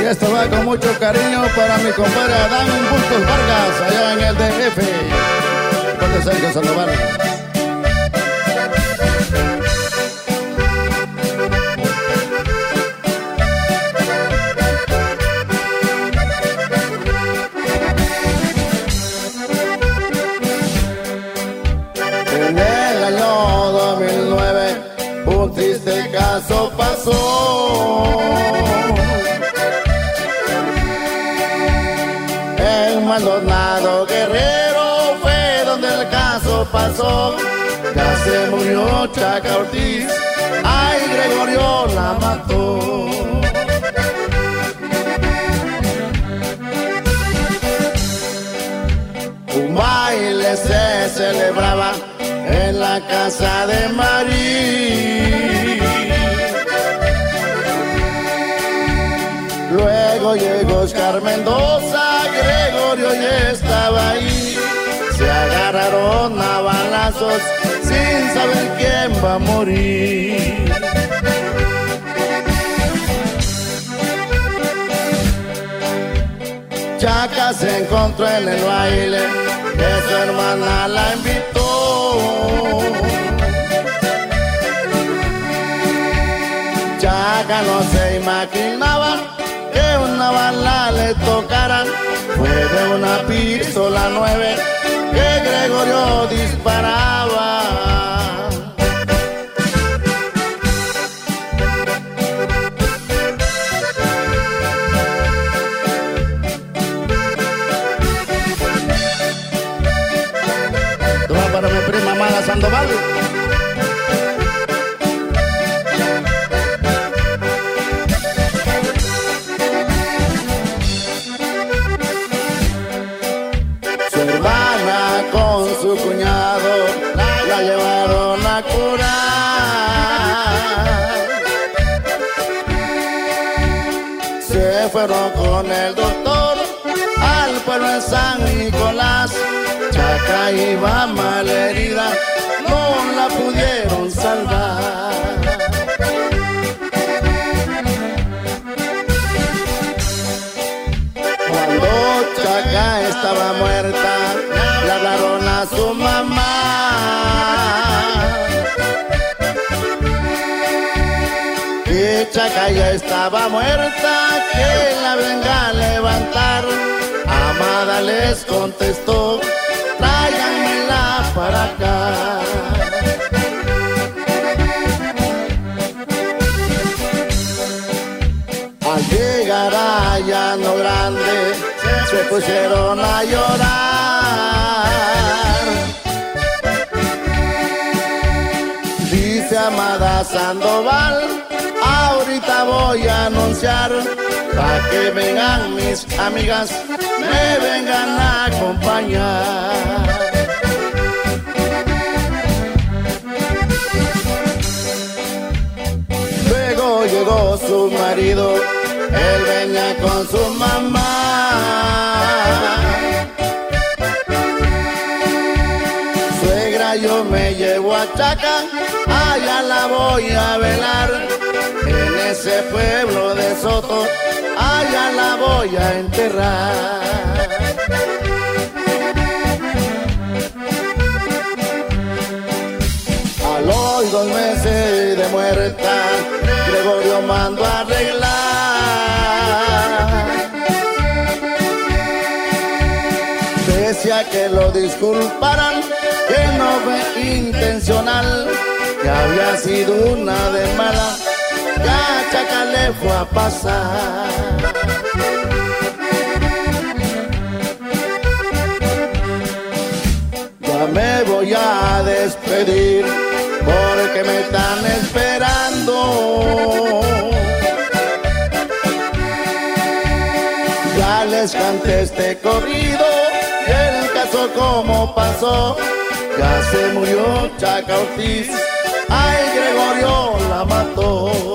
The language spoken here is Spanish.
Y esto va con mucho cariño para mi compadre Adán Bustos Vargas, allá en el DF. Ponte cerca, Sandoval. En el año 2009 un triste caso pasó. En Maldonado Guerrero fue donde el caso pasó. Ya se murió Chaca Ortiz, ay, Gregorio la mató. Un baile se celebraba en la casa de Marí. Luego llegó Oscar Mendoza, Gregorio ya estaba ahí. Se agarraron a balazos sin saber quién va a morir. Chaca se encontró en el baile, que su hermana la invitó. Chaca no se imaginaba que una bala le tocara. Fue de una pistola 9 que Gregorio disparaba. Toma para mi prima amada Sandoval. Su hermana con su cuñado la llevaron a curar. Se fueron con el doctor al pueblo de San Nicolás. Chaca iba mal herida, no la pudieron salvar. Cuando Chaca estaba muerta, le hablaron a su mamá. Que Chaca ya estaba muerta, que la venga a levantar. Amada les contestó, tráiganmela para acá. Al llegar a Llano Grande, se pusieron a llorar. Dice Amada Sandoval, ahorita voy a anunciar, para que vengan mis amigas, me vengan a acompañar. Luego llegó su marido, él venía con su mamá. Suegra, yo me llevo a Chaca, allá la voy a velar. En ese pueblo de Soto, allá la voy a enterrar. A los 2 meses de muerta, Gregorio mandó a arreglar. Decía que lo disculparan, que no fue intencional, que había sido una de mala, que a Chaca le fue a pasar. Ya me voy a despedir, porque me están esperando. Ya les canté este corrido, y el caso como pasó. Ya se murió Chaca Ortiz, ay, Gregorio la mató.